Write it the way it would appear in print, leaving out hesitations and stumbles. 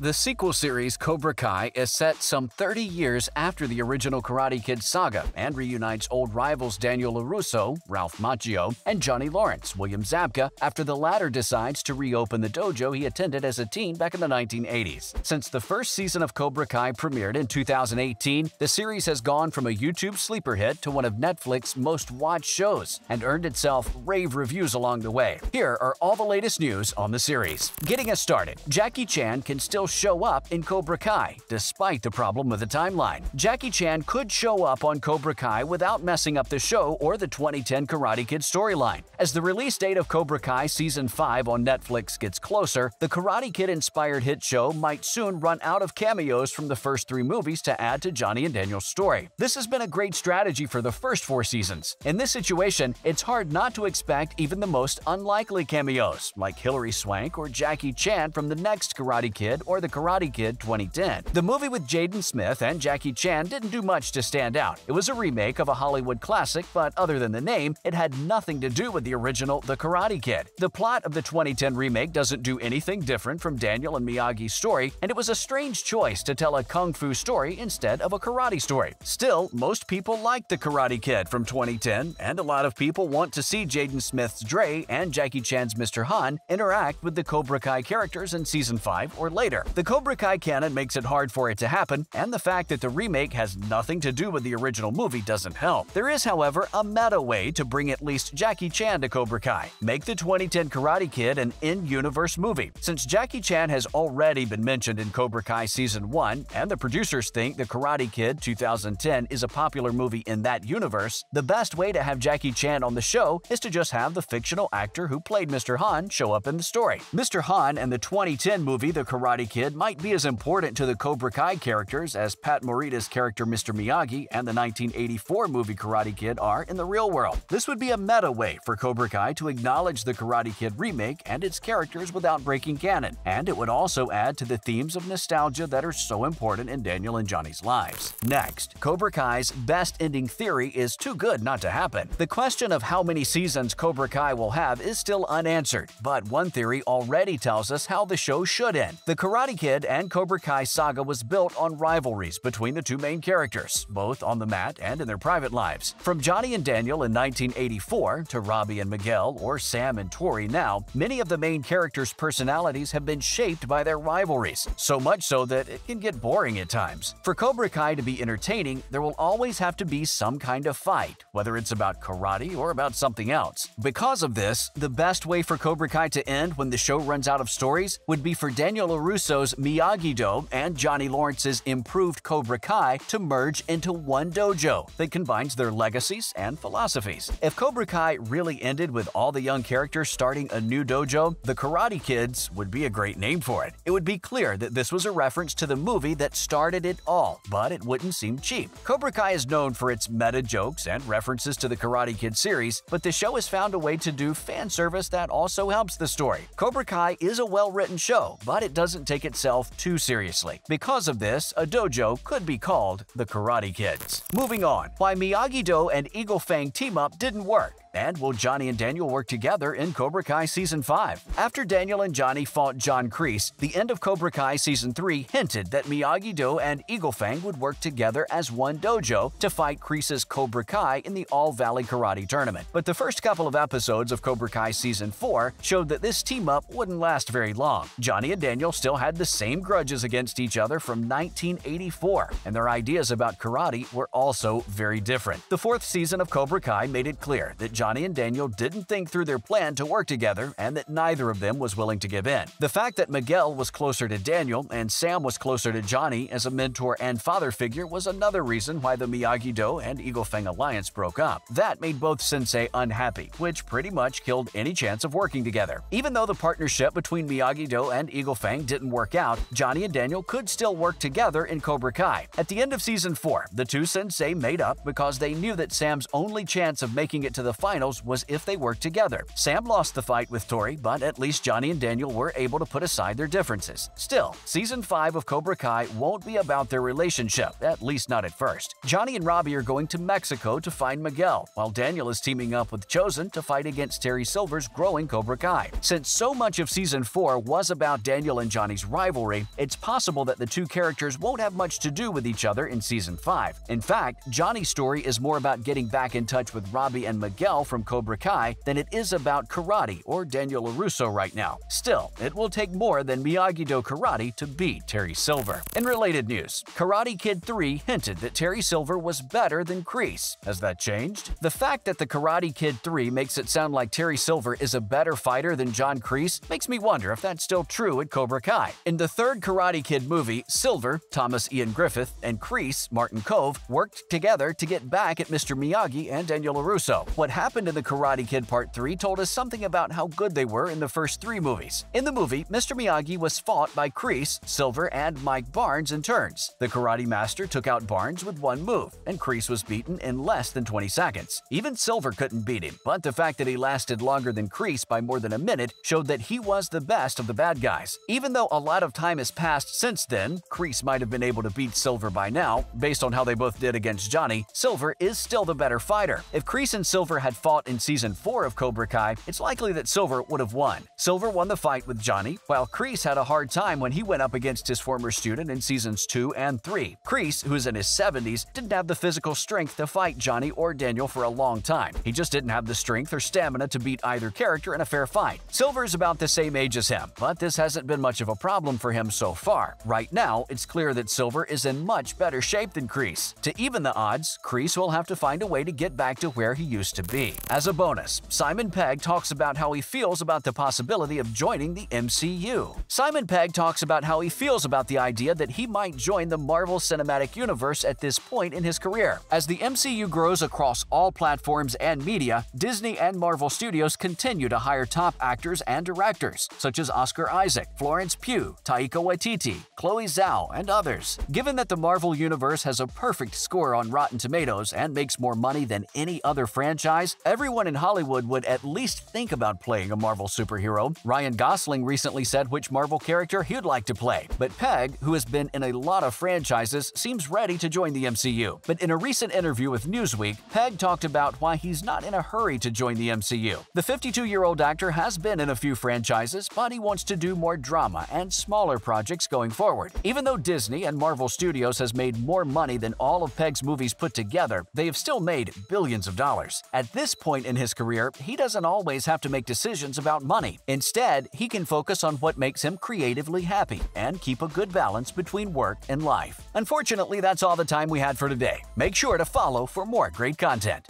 The sequel series Cobra Kai is set some 30 years after the original Karate Kid saga and reunites old rivals Daniel LaRusso, Ralph Macchio, and Johnny Lawrence, William Zabka, after the latter decides to reopen the dojo he attended as a teen back in the 1980s. Since the first season of Cobra Kai premiered in 2018, the series has gone from a YouTube sleeper hit to one of Netflix's most watched shows and earned itself rave reviews along the way. Here are all the latest news on the series. Getting us started, Jackie Chan can still show up in Cobra Kai, despite the problem with the timeline. Jackie Chan could show up on Cobra Kai without messing up the show or the 2010 Karate Kid storyline. As the release date of Cobra Kai Season 5 on Netflix gets closer, the Karate Kid-inspired hit show might soon run out of cameos from the first 3 movies to add to Johnny and Daniel's story. This has been a great strategy for the first 4 seasons. In this situation, it's hard not to expect even the most unlikely cameos, like Hilary Swank or Jackie Chan from the next Karate Kid or The Karate Kid 2010. The movie with Jaden Smith and Jackie Chan didn't do much to stand out. It was a remake of a Hollywood classic, but other than the name, it had nothing to do with the original The Karate Kid. The plot of the 2010 remake doesn't do anything different from Daniel and Miyagi's story, and it was a strange choice to tell a kung fu story instead of a karate story. Still, most people like The Karate Kid from 2010, and a lot of people want to see Jaden Smith's Dre and Jackie Chan's Mr. Han interact with the Cobra Kai characters in Season 5 or later. The Cobra Kai canon makes it hard for it to happen, and the fact that the remake has nothing to do with the original movie doesn't help. There is, however, a meta way to bring at least Jackie Chan to Cobra Kai. Make the 2010 Karate Kid an in-universe movie. Since Jackie Chan has already been mentioned in Cobra Kai Season 1, and the producers think The Karate Kid 2010 is a popular movie in that universe, the best way to have Jackie Chan on the show is to just have the fictional actor who played Mr. Han show up in the story. Mr. Han and the 2010 movie The Karate Kid might be as important to the Cobra Kai characters as Pat Morita's character Mr. Miyagi and the 1984 movie Karate Kid are in the real world. This would be a meta way for Cobra Kai to acknowledge the Karate Kid remake and its characters without breaking canon, and it would also add to the themes of nostalgia that are so important in Daniel and Johnny's lives. Next, Cobra Kai's best ending theory is too good not to happen. The question of how many seasons Cobra Kai will have is still unanswered, but one theory already tells us how the show should end. The Karate Kid and Cobra Kai saga was built on rivalries between the 2 main characters, both on the mat and in their private lives. From Johnny and Daniel in 1984 to Robbie and Miguel or Sam and Tori now, many of the main characters' personalities have been shaped by their rivalries, so much so that it can get boring at times. For Cobra Kai to be entertaining, there will always have to be some kind of fight, whether it's about karate or about something else. Because of this, the best way for Cobra Kai to end when the show runs out of stories would be for Daniel LaRusso's Miyagi-Do and Johnny Lawrence's improved Cobra Kai to merge into one dojo that combines their legacies and philosophies. If Cobra Kai really ended with all the young characters starting a new dojo, the Karate Kids would be a great name for it. It would be clear that this was a reference to the movie that started it all, but it wouldn't seem cheap. Cobra Kai is known for its meta jokes and references to the Karate Kid series, but the show has found a way to do fan service that also helps the story. Cobra Kai is a well-written show, but it doesn't take itself too seriously. Because of this, a dojo could be called The Karate Kids. Moving on, why Miyagi-Do and Eagle Fang team-up didn't work. And will Johnny and Daniel work together in Cobra Kai Season 5? After Daniel and Johnny fought John Kreese, the end of Cobra Kai Season 3 hinted that Miyagi-Do and Eagle Fang would work together as one dojo to fight Kreese's Cobra Kai in the All-Valley Karate Tournament. But the first couple of episodes of Cobra Kai Season 4 showed that this team-up wouldn't last very long. Johnny and Daniel still had the same grudges against each other from 1984, and their ideas about karate were also very different. The 4th season of Cobra Kai made it clear that Johnny and Daniel didn't think through their plan to work together and that neither of them was willing to give in. The fact that Miguel was closer to Daniel and Sam was closer to Johnny as a mentor and father figure was another reason why the Miyagi-Do and Eagle Fang alliance broke up. That made both sensei unhappy, which pretty much killed any chance of working together. Even though the partnership between Miyagi-Do and Eagle Fang didn't work out, Johnny and Daniel could still work together in Cobra Kai. At the end of Season 4, the 2 sensei made up because they knew that Sam's only chance of making it to the final finals was if they worked together. Sam lost the fight with Tori, but at least Johnny and Daniel were able to put aside their differences. Still, Season 5 of Cobra Kai won't be about their relationship, at least not at first. Johnny and Robbie are going to Mexico to find Miguel, while Daniel is teaming up with Chosen to fight against Terry Silver's growing Cobra Kai. Since so much of Season 4 was about Daniel and Johnny's rivalry, it's possible that the two characters won't have much to do with each other in Season 5. In fact, Johnny's story is more about getting back in touch with Robbie and Miguel from Cobra Kai than it is about karate or Daniel LaRusso right now. Still, it will take more than miyagi-do karate to beat Terry Silver. In related news, Karate Kid 3 hinted that Terry Silver was better than Kreese. Has that changed? The fact that the Karate Kid 3 makes it sound like Terry Silver is a better fighter than John Kreese makes me wonder if that's still true at Cobra Kai. In the third Karate Kid movie, Silver, Thomas Ian Griffith, and Kreese, Martin Kove, worked together to get back at Mr. Miyagi and Daniel LaRusso. What happened in the Karate Kid Part 3 told us something about how good they were in the first three movies. In the movie, Mr. Miyagi was fought by Kreese, Silver, and Mike Barnes in turns. The Karate Master took out Barnes with one move, and Kreese was beaten in less than 20 seconds. Even Silver couldn't beat him, but the fact that he lasted longer than Kreese by more than a minute showed that he was the best of the bad guys. Even though a lot of time has passed since then, Kreese might have been able to beat Silver by now. Based on how they both did against Johnny, Silver is still the better fighter. If Kreese and Silver had fought in Season 4 of Cobra Kai, it's likely that Silver would have won. Silver won the fight with Johnny, while Kreese had a hard time when he went up against his former student in Seasons 2 and 3. Kreese, who's in his 70s, didn't have the physical strength to fight Johnny or Daniel for a long time. He just didn't have the strength or stamina to beat either character in a fair fight. Silver's about the same age as him, but this hasn't been much of a problem for him so far. Right now, it's clear that Silver is in much better shape than Kreese. To even the odds, Kreese will have to find a way to get back to where he used to be. As a bonus, Simon Pegg talks about how he feels about the possibility of joining the MCU. Simon Pegg talks about how he feels about the idea that he might join the Marvel Cinematic Universe at this point in his career. As the MCU grows across all platforms and media, Disney and Marvel Studios continue to hire top actors and directors, such as Oscar Isaac, Florence Pugh, Taika Waititi, Chloe Zhao, and others. Given that the Marvel Universe has a perfect score on Rotten Tomatoes and makes more money than any other franchise, everyone in Hollywood would at least think about playing a Marvel superhero. Ryan Gosling recently said which Marvel character he'd like to play, but Pegg, who has been in a lot of franchises, seems ready to join the MCU. But in a recent interview with Newsweek, Pegg talked about why he's not in a hurry to join the MCU. The 52-year-old actor has been in a few franchises, but he wants to do more drama and smaller projects going forward. Even though Disney and Marvel Studios has made more money than all of Pegg's movies put together, they have still made billions of dollars. At this point in his career, he doesn't always have to make decisions about money. Instead, he can focus on what makes him creatively happy and keep a good balance between work and life. Unfortunately, that's all the time we had for today. Make sure to follow for more great content.